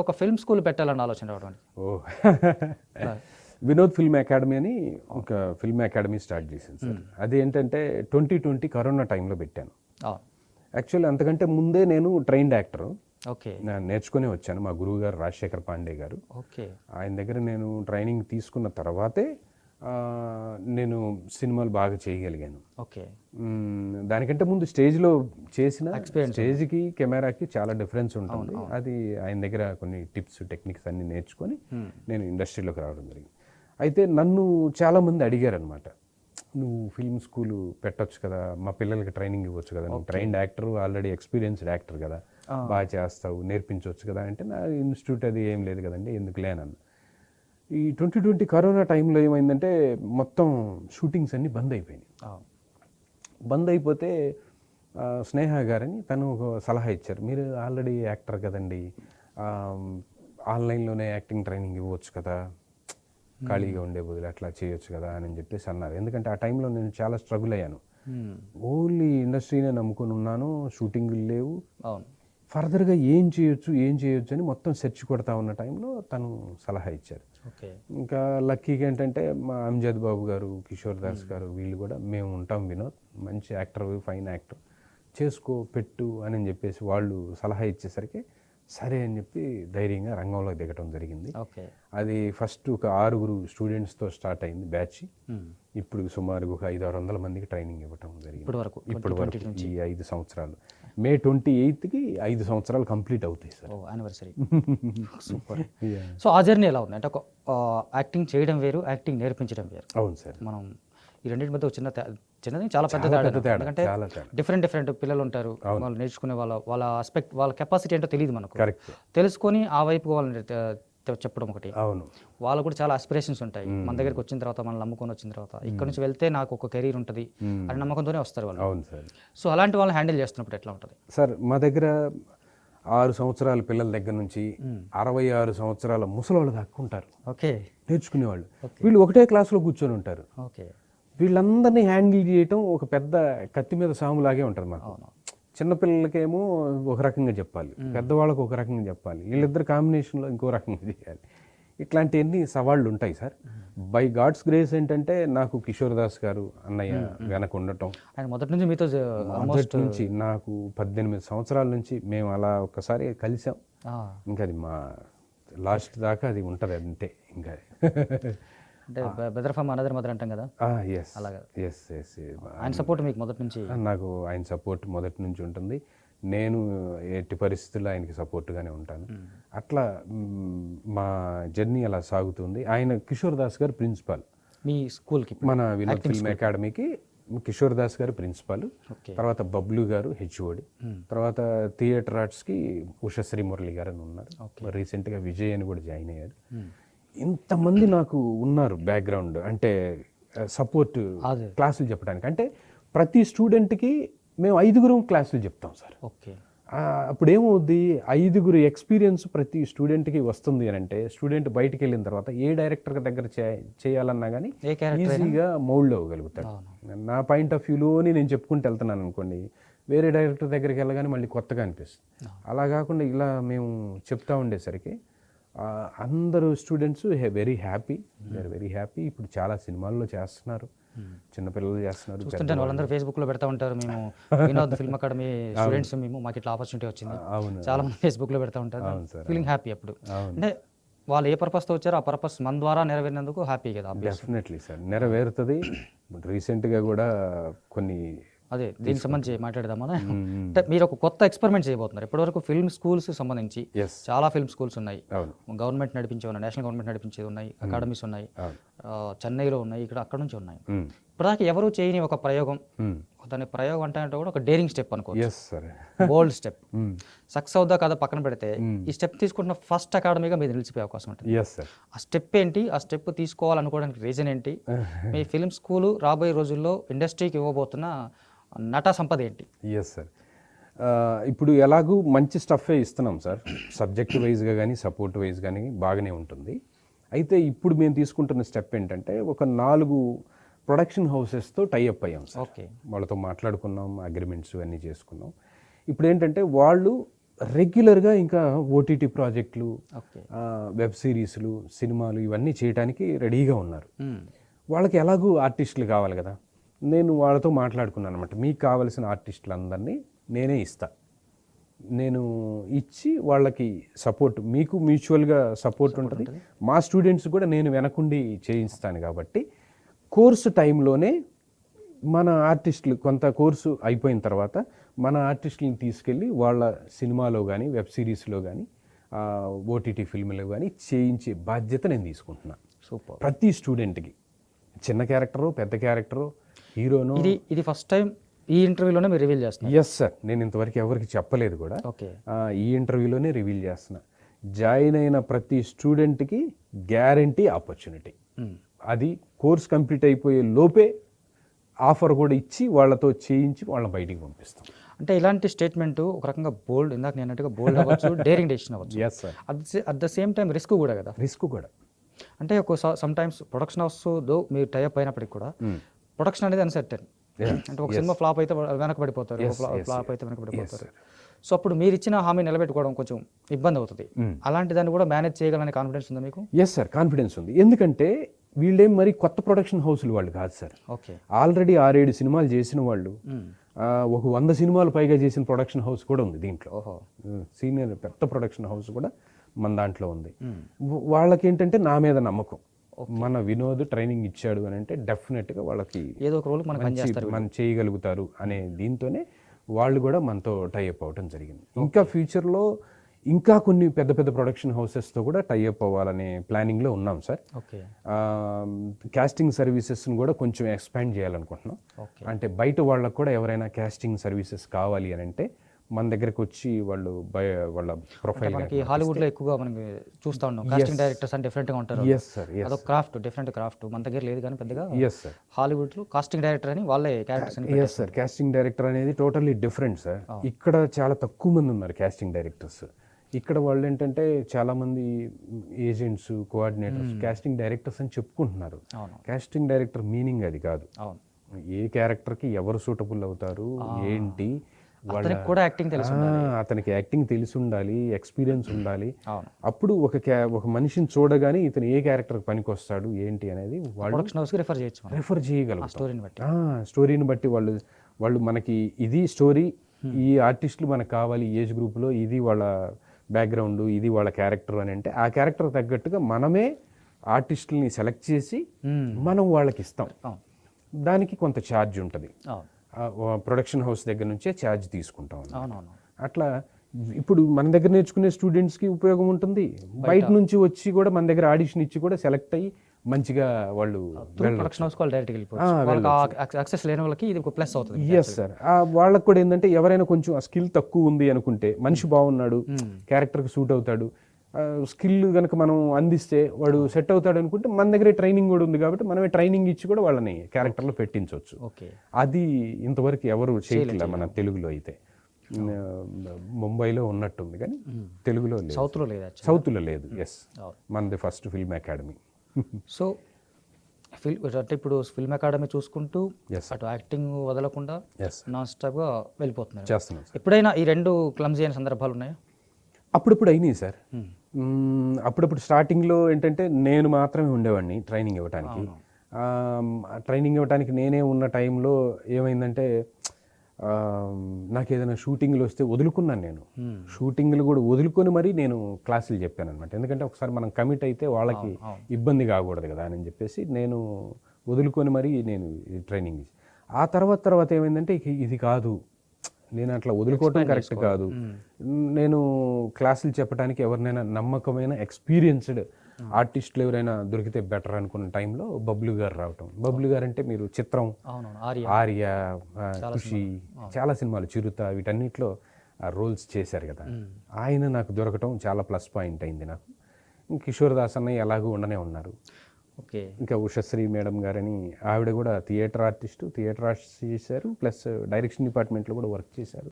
ఒక film school పెట్టాలని ఆలోచన రావడం. ఓ వినోద్ ఫిల్మ్ అకాడమీ అని ఒక ఫిల్మ్ అకాడమీ స్టార్ట్ చేశాను సార్. అది ఏంటంటే 2020 కరోనా టైంలో పెట్టాను. యాక్చువల్లీ అంతకంటే ముందే నేను ట్రైన్డ్ యాక్టర్, ఓకే, నేను నేర్చుకునే వచ్చాను. మా గురువు గారు రాజశేఖర్ పాండే గారు, ఓకే, ఆయన దగ్గర నేను ట్రైనింగ్ తీసుకున్న తర్వాతే నేను సినిమాలు బాగా చేయగలిగాను. ఓకే. దానికంటే ముందు స్టేజ్లో చేసిన స్టేజ్కి కెమెరాకి చాలా డిఫరెన్స్ ఉంటుంది. అది ఆయన దగ్గర కొన్ని టిప్స్ టెక్నిక్స్ అన్ని నేర్చుకొని నేను ఇండస్ట్రీలోకి రావడం జరిగింది. అయితే నన్ను చాలామంది అడిగారు అనమాట, నువ్వు ఫిల్మ్ స్కూల్ పెట్టొచ్చు కదా, మా పిల్లలకి ట్రైనింగ్ ఇవ్వచ్చు కదా, నువ్వు trained actor, already experienced actor కదా, బాగా చేస్తావు, నేర్పించవచ్చు కదా అంటే, నా ఇన్స్టిట్యూట్ అది ఏం లేదు కదండి, ఎందుకు లేనన్న. ఈ 2020 కరోనా టైంలో ఏమైందంటే మొత్తం షూటింగ్స్ అన్నీ బంద్ అయిపోయినాయి. బంద్ అయిపోతే స్నేహ గారని తను ఒక సలహా ఇచ్చారు, మీరు ఆల్రెడీ యాక్టర్ కదండి, ఆన్లైన్లోనే యాక్టింగ్ ట్రైనింగ్ ఇవ్వచ్చు కదా, ఖాళీగా ఉండే బదులు అట్లా చేయొచ్చు కదా అని చెప్పేసి అన్నారు. ఎందుకంటే ఆ టైంలో నేను చాలా స్ట్రగుల్ అయ్యాను. ఓన్లీ ఇండస్ట్రీనే నమ్ముకొని ఉన్నాను, షూటింగ్లు లేవు, ఫర్దర్గా ఏం చేయొచ్చు అని మొత్తం సెర్చ్ కొడతా ఉన్న టైంలో తను సలహా ఇచ్చారు. ఇంకా లక్కీగా ఏంటంటే మా అంజద్ బాబు గారు, కిషోర్ దాస్ గారు, వీళ్ళు కూడా మేము ఉంటాం వినోద్, మంచి యాక్టర్, ఫైన్ యాక్టర్, చేసుకో పెట్టు అని చెప్పేసి వాళ్ళు సలహా ఇచ్చేసరికి సరే అని చెప్పి ధైర్యంగా రంగంలో దిగటం జరిగింది. అది ఫస్ట్ ఒక 6 స్టూడెంట్స్తో స్టార్ట్ అయింది బ్యాచ్. ఇప్పుడు సుమారు ఒక 500-600 మందికి ట్రైనింగ్ ఇవ్వటం జరిగింది ఇప్పటి వరకు. ఈ 5 సంవత్సరాలు, మే 28కి 5 సంవత్సరాలు కంప్లీట్ అవుతాయి సార్, యానివర్సరీ. సూపర్. సో ఆ జర్నీ ఎలా ఉంది అంటే, ఒక యాక్టింగ్ చేయడం వేరు, యాక్టింగ్ నేర్పించడం వేరు. అవును సార్. మనం ఈ రెండింటి మధ్య చిన్నది చాలా పెద్ద తేడా. ఎందుకంటే డిఫరెంట్ పిల్లలు ఉంటారు, వాళ్ళు నేర్చుకునే వాళ్ళ ఆస్పెక్ట్, వాళ్ళ కెపాసిటీ ఏంటో తెలియదు మనకు. తెలుసుకొని ఆ వైపు వాళ్ళని చెప్పడం ఒకటి. అవును, వాళ్ళు కూడా చాలా ఆస్పిరేషన్స్ ఉంటాయి. మన దగ్గరికి వచ్చిన తర్వాత, మనం నమ్ముకొని వచ్చిన తర్వాత, ఇక్కడ నుంచి వెళ్తే నాకు ఒక కెరీర్ ఉంటుంది అని నమ్మకంతోనే వస్తారు వాళ్ళు. అవును సార్. సో అలాంటి వాళ్ళని హ్యాండిల్ చేస్తున్నప్పుడు ఎట్లా ఉంటుంది సార్? మా దగ్గర 6 సంవత్సరాల పిల్లల దగ్గర నుంచి 66 సంవత్సరాల ముసలోళ్ళ దాకా ఉంటారు. ఓకే, నేర్చుకునేవాళ్ళు. వీళ్ళు ఒకటే క్లాస్లో కూర్చొని ఉంటారు. ఓకే. వీళ్ళందరినీ హ్యాండిల్ చేయటం ఒక పెద్ద కత్తి మీద సాములాగే ఉంటుంది మాకు. చిన్నపిల్లలకేమో ఒక రకంగా చెప్పాలి, పెద్దవాళ్ళకు ఒక రకంగా చెప్పాలి, వీళ్ళిద్దరు కాంబినేషన్లో ఇంకో రకంగా చేయాలి. ఇట్లాంటివన్నీ సవాళ్ళు ఉంటాయి సార్. బై గాడ్స్ గ్రేస్ ఏంటంటే నాకు కిషోర్ దాస్ గారు అన్నయ్య వెనక ఉండటం, ఆయన మొదటి నుంచి మీతో, మొదటి నుంచి నాకు 18 సంవత్సరాల నుంచి మేము అలా ఒక్కసారి కలిసాం. ఇంకా అది మా లాస్ట్ దాకా అది ఉంటుంది అంతే. ఇంకా అంటే బెదర్ ఫ్రమ్ అనదర్ మదర్ అంటాం కదా, అలాగా. ఆయన సపోర్ట్ మీకు మొదటి నుంచి? నాకు ఆయన సపోర్ట్ మొదటి నుంచి ఉంటుంది. నేను ఎట్టి పరిస్థితుల్లో ఆయనకి సపోర్ట్గానే ఉంటాను. అట్లా మా జర్నీ అలా సాగుతుంది. ఆయన కిషోర్ దాస్ గారు ప్రిన్సిపాల్ మీ స్కూల్కి, మన వినోద్ ఫిల్మ్ అకాడమీకి. కిషోర్ దాస్ గారు ప్రిన్సిపాల్, తర్వాత బబ్లు గారు హెచ్ఓడి, తర్వాత థియేటర్ ఆర్ట్స్కి ఉషశ్రీ మురళి గారు అని ఉన్నారు. రీసెంట్గా విజయ్ అని కూడా జాయిన్ అయ్యారు. ఇంతమంది నాకు ఉన్నారు బ్యాక్గ్రౌండ్, అంటే సపోర్ట్ క్లాసులు చెప్పడానికి. అంటే ప్రతి స్టూడెంట్కి మేము 5 క్లాసులు చెప్తాం సార్. ఓకే. అప్పుడు ఏమవుద్ది, 5 ఎక్స్పీరియన్స్ ప్రతి స్టూడెంట్కి వస్తుంది అని అంటే, స్టూడెంట్ బయటికి వెళ్ళిన తర్వాత ఏ డైరెక్టర్ దగ్గర చేయాలన్నా కానీ ఈజీగా మౌల్డ్ అవ్వగలుగుతాడు. నా పాయింట్ ఆఫ్ వ్యూలోని నేను చెప్పుకుంటూ వెళ్తున్నాను అనుకోండి, వేరే డైరెక్టర్ దగ్గరికి వెళ్ళగానే మళ్ళీ కొత్తగా అనిపిస్తుంది. అలా కాకుండా ఇలా మేము చెప్తా ఉండేసరికి అందరూ students very happy, very happy. ఇప్పుడు చాలా సినిమాల్లో చేస్తున్నారు, చిన్నపిల్లలు చేస్తున్నారు. వాళ్ళందరూ ఫేస్బుక్లో పెడతా ఉంటారు, మేము వినోద్ ఫిల్మ్ అకాడమీ స్టూడెంట్స్, మాకు ఇట్లా ఆపర్చునిటీ వచ్చింది. చాలా మంది ఫేస్బుక్లో పెడతా ఉంటారు. ఫీలింగ్ హ్యాపీ అప్పుడు. అంటే వాళ్ళు ఏ పర్పస్తో వచ్చారో ఆ పర్పస్ మన ద్వారా నెరవేరినందుకు హ్యాపీ కదా. డెఫినెట్లీ సార్, నెరవేరుతుంది. రీసెంట్గా కూడా కొన్ని అదే దీనికి సంబంధించి మాట్లాడదామా? అంటే మీరు ఒక కొత్త ఎక్స్పెరిమెంట్ చేయబోతున్నారు. ఇప్పటివరకు ఫిల్మ్ స్కూల్స్ సంబంధించి చాలా ఫిల్మ్ స్కూల్స్ ఉన్నాయి, గవర్నమెంట్ నడిపించే ఉన్నాయి, నేషనల్ గవర్నమెంట్ నడిపించేది ఉన్నాయి, అకాడమీస్ ఉన్నాయి, చెన్నైలో ఉన్నాయి, ఇక్కడ అక్కడ నుంచి ఉన్నాయి. ఇప్పటిదాకా ఎవరు చేయని ఒక ప్రయోగం, దాని ప్రయోగం అంటే కూడా ఒక డేరింగ్ స్టెప్ అనుకోవచ్చు, బోల్డ్ స్టెప్. సక్సెస్ అవుదా కదా పక్కన పెడితే, ఈ స్టెప్ తీసుకుంటున్న ఫస్ట్ అకాడమీగా మీరు నిలిచిపోయే అవకాశం ఉంటుంది. ఆ స్టెప్ ఏంటి, ఆ స్టెప్ తీసుకోవాలనుకోవడానికి రీజన్ ఏంటి, మీ ఫిల్మ్ స్కూల్ రాబోయే రోజుల్లో ఇండస్ట్రీకి ఇవ్వబోతున్న నటా సంపద ఏంటి? ఎస్ సార్, ఇప్పుడు ఎలాగూ మంచి స్టఫే ఇస్తున్నాం సార్, సబ్జెక్ట్ వైజ్గా కానీ సపోర్ట్ వైజ్ కానీ బాగానే ఉంటుంది. అయితే ఇప్పుడు మేము తీసుకుంటున్న స్టెప్ ఏంటంటే, ఒక 4 ప్రొడక్షన్ హౌసెస్తో టైఅప్ అయ్యాం సార్. వాళ్ళతో మాట్లాడుకున్నాం, అగ్రిమెంట్స్ అన్నీ చేసుకున్నాం. ఇప్పుడు ఏంటంటే వాళ్ళు రెగ్యులర్గా ఇంకా ఓటీటీ ప్రాజెక్టులు, ఓకే. వెబ్ సిరీస్లు, సినిమాలు ఇవన్నీ చేయడానికి రెడీగా ఉన్నారు. వాళ్ళకి ఎలాగూ ఆర్టిస్టులు కావాలి కదా. నేను వాళ్ళతో మాట్లాడుకున్నాను అనమాట. మీకు కావలసిన ఆర్టిస్టులందరినీ నేనే ఇస్తా, నేను ఇచ్చి వాళ్ళకి సపోర్ట్, మీకు మ్యూచువల్గా సపోర్ట్ ఉంటుంది, మా స్టూడెంట్స్ కూడా నేను వెనకుండి చేయిస్తాను. కాబట్టి కోర్సు టైంలోనే మన ఆర్టిస్టులు కొంత కోర్సు అయిపోయిన తర్వాత మన ఆర్టిస్టులను తీసుకెళ్ళి వాళ్ళ సినిమాలో కానీ వెబ్ సిరీస్లో కానీ ఓటీటీ ఫిల్మ్లో కానీ చేయించే బాధ్యత నేను తీసుకుంటున్నాను. సూపర్. ప్రతి స్టూడెంట్కి చిన్న క్యారెక్టరు, పెద్ద క్యారెక్టరు, హీరోను. ఇది ఫస్ట్ టైం ఈ ఇంటర్వ్యూలోనే మీరు రివీల్ చేస్తున్నారు? ఎస్ సార్, నేను ఇంతవరకు ఎవరికి చెప్పలేదు కూడా. ఓకే. ఈ ఇంటర్వ్యూలోనే రివీల్ చేస్తున్నా. జాయిన్ అయిన ప్రతి స్టూడెంట్కి గ్యారంటీ ఆపర్చునిటీ. అది కోర్స్ కంప్లీట్ అయిపోయే లోపే ఆఫర్ కూడా ఇచ్చి వాళ్ళతో చేయించి వాళ్ళని బయటికి పంపిస్తాం. అంటే ఇలాంటి స్టేట్మెంట్ ఒక రకంగా బోల్డ్, ఇందాక నేను అన్నట్టుగా బోల్డ్ అవ్వచ్చు, డేరింగ్ డెసిషన్ అవ్వచ్చు. Yes sir. At the same time risk కూడా కదా. రిస్క్ కూడా. అంటే sometimes production house though మీరు టైఅప్ అయినప్పటికి కూడా ప్రొడక్షన్ అనేది అన్సర్టెన్. అంటే ఒక సినిమా ఫ్లాప్ అయితే వెనకబడిపోతారు, ఫ్లాప్ అయితే వెనకబడిపోతారు. సో అప్పుడు మీరు ఇచ్చిన హామీ నిలబెట్టుకోవడం కొంచెం ఇబ్బంది అవుతుంది. అలాంటి దాన్ని కూడా మేనేజ్ చేయగలనే కాన్ఫిడెన్స్ ఉందా మీకు? ఎస్ సార్, కాన్ఫిడెన్స్ ఉంది. ఎందుకంటే వీళ్ళేం మరి కొత్త ప్రొడక్షన్ హౌస్లు వాళ్ళు కాదు సార్. ఓకే. ఆల్రెడీ 6-7 సినిమాలు చేసిన వాళ్ళు, ఒక 100 సినిమాలు పైగా చేసిన ప్రొడక్షన్ హౌస్ కూడా ఉంది దీంట్లో. ఓహో. సీనియర్ పెద్ద ప్రొడక్షన్ హౌస్ కూడా మన దాంట్లో ఉంది. వాళ్ళకి ఏంటంటే నా మీద నమ్మకం. మన వినోద్ ట్రైనింగ్ ఇచ్చాడు అని అంటే డెఫినెట్గా వాళ్ళకి ఏదో ఒక రోల్ మనం చేయగలుగుతారు అనే దీంతోనే వాళ్ళు కూడా మనతో టైఅప్ అవ్వడం జరిగింది. ఇంకా ఫ్యూచర్లో ఇంకా కొన్ని పెద్ద పెద్ద ప్రొడక్షన్ హౌసెస్తో కూడా టైఅప్ అవ్వాలనే ప్లానింగ్లో ఉన్నాం సార్. ఓకే. కాస్టింగ్ సర్వీసెస్ని కూడా కొంచెం ఎక్స్పాండ్ చేయాలనుకుంటున్నాం. అంటే బయట వాళ్ళకు కూడా ఎవరైనా కాస్టింగ్ సర్వీసెస్ కావాలి అని అంటే మన దగ్గరకు వచ్చి వాళ్ళ ప్రొఫైల్. మనకి హాలీవుడ్లో ఎక్కువగా మనకి చూస్తూ ఉన్నాం, కాస్టింగ్ డైరెక్టర్స్ అని డిఫరెంట్గా ఉంటారు. అదొక క్రాఫ్ట్, డిఫరెంట్ క్రాఫ్ట్. మన దగ్గర లేదు కానీ పెద్దగా. హాలీవుడ్లో కాస్టింగ్ డైరెక్టర్ అని వాళ్ళే క్యారెక్టర్స్ అని. ఎస్ సార్, కాస్టింగ్ డైరెక్టర్ అనేది టోటల్లీ డిఫరెంట్ సార్. ఇక్కడ చాలా తక్కువ మంది ఉన్నారు కాస్టింగ్ డైరెక్టర్స్. ఇక్కడ వాళ్ళు ఏంటంటే చాలామంది ఏజెంట్స్, కోఆర్డినేటర్స్ కాస్టింగ్ డైరెక్టర్స్ అని చెప్పుకుంటున్నారు. కాస్టింగ్ డైరెక్టర్ మీనింగ్ అది కాదు. ఏ క్యారెక్టర్కి ఎవరు సూటబుల్ అవుతారు ఏంటి, అతనికి కూడా యాక్టింగ్ తెలుసు, అతనికి యాక్టింగ్ తెలిసి ఉండాలి, ఎక్స్పీరియన్స్ ఉండాలి. అప్పుడు ఒక మనిషిని చూడగానే ఇతను ఏ క్యారెక్టర్కి పనికి వస్తాడు ఏంటి అనేది రెఫర్ చేయగలుగుతారు. స్టోరీని బట్టి వాళ్ళు మనకి ఇది స్టోరీ, ఈ ఆర్టిస్టులు మనకు కావాలి, ఏజ్ గ్రూప్లో ఇది వాళ్ళ బ్యాక్గ్రౌండ్, ఇది వాళ్ళ క్యారెక్టర్ అని అంటే ఆ క్యారెక్టర్ తగ్గట్టుగా మనమే ఆర్టిస్టులని సెలెక్ట్ చేసి మనం వాళ్ళకి ఇస్తాం. దానికి కొంత ఛార్జ్ ఉంటుంది. ప్రొడక్షన్ హౌస్ దగ్గర నుంచే ఛార్జ్ తీసుకుంటాం. అట్లా ఇప్పుడు మన దగ్గర నేర్చుకునే స్టూడెంట్స్కి ఉపయోగం ఉంటుంది. బయట నుంచి వచ్చి కూడా మన దగ్గర ఆడిషన్ ఇచ్చి కూడా సెలెక్ట్ అయ్యి మంచిగా వాళ్ళు ప్రొడక్షన్ హౌస్ డైరెక్ట్గా వెళ్ళిపోవచ్చు. యాక్సెస్ లేని వాళ్ళకి ఇది ఒక ప్లస్ అవుతుంది. Yes sir. వాళ్ళకి కూడా ఏంటంటే ఎవరైనా కొంచెం ఆ స్కిల్ తక్కువ ఉంది అనుకుంటే, మనిషి బాగున్నాడు, క్యారెక్టర్కి సూట్ అవుతాడు, స్కిల్ కనుక మనం అందిస్తే వాడు సెట్ అవుతాడు అనుకుంటే మన దగ్గరే ట్రైనింగ్ కూడా ఉంది కాబట్టి మనమే ట్రైనింగ్ ఇచ్చి కూడా వాళ్ళని క్యారెక్టర్లో పెట్టించవచ్చు. అది ఇంతవరకు ఎవరు చేయట్లేదు మన తెలుగులో అయితే. ముంబైలో ఉన్నట్టుంది కానీ తెలుగులో లేదు, సౌత్లో లేదు. ఎస్, మనది ఫస్ట్ ఫిల్మ్ అకాడమీ. సో అంటే ఇప్పుడు ఫిల్మ్ అకాడమీ చూసుకుంటూ అటు యాక్టింగ్ వదలకుండా నాన్ స్టాప్గా వెళ్ళిపోతున్నారు, చేస్తున్నాం. ఎప్పుడైనా ఈ రెండు క్లమ్జీ అయిన సందర్భాలు ఉన్నాయా? అప్పుడప్పుడు అయినాయి సార్. అప్పుడప్పుడు స్టార్టింగ్లో ఏంటంటే నేను మాత్రమే ఉండేవాడిని ట్రైనింగ్ ఇవ్వడానికి. ట్రైనింగ్ ఇవ్వడానికి నేనే ఉన్న టైంలో ఏమైందంటే నాకు ఏదైనా షూటింగ్లు వస్తే వదులుకున్నాను. నేను షూటింగ్లు కూడా వదులుకొని మరీ నేను క్లాసులు చెప్పాను అనమాట. ఎందుకంటే ఒకసారి మనం కమిట్ అయితే వాళ్ళకి ఇబ్బంది కాకూడదు కదా అని చెప్పేసి నేను వదులుకొని మరీ నేను ట్రైనింగ్ ఇచ్చి, ఆ తర్వాత ఏమైందంటే ఇది కాదు, నేను అట్లా వదులుకోవటం కరెక్ట్ కాదు, నేను క్లాసులు చెప్పడానికి ఎవరినైనా నమ్మకమైన ఎక్స్పీరియన్స్డ్ ఆర్టిస్టులు ఎవరైనా దొరికితే బెటర్ అనుకున్న టైంలో బబ్లు గారు రావటం. బబ్లు గారు అంటే మీరు చిత్రం, ఆర్య, ఖుషి, చాలా సినిమాలు, చిరుత, వీటన్నిటిలో రోల్స్ చేశారు కదా. ఆయన నాకు దొరకటం చాలా ప్లస్ పాయింట్ అయింది నాకు. కిషోర్ దాస్ అన్నయ్య ఎలాగూ ఉండనే ఉన్నారు. ఇంకా ఉషశ్రీ మేడం గారని ఆవిడ కూడా థియేటర్ ఆర్టిస్ట్ చేశారు, ప్లస్ డైరెక్షన్ డిపార్ట్మెంట్లో కూడా వర్క్ చేశారు.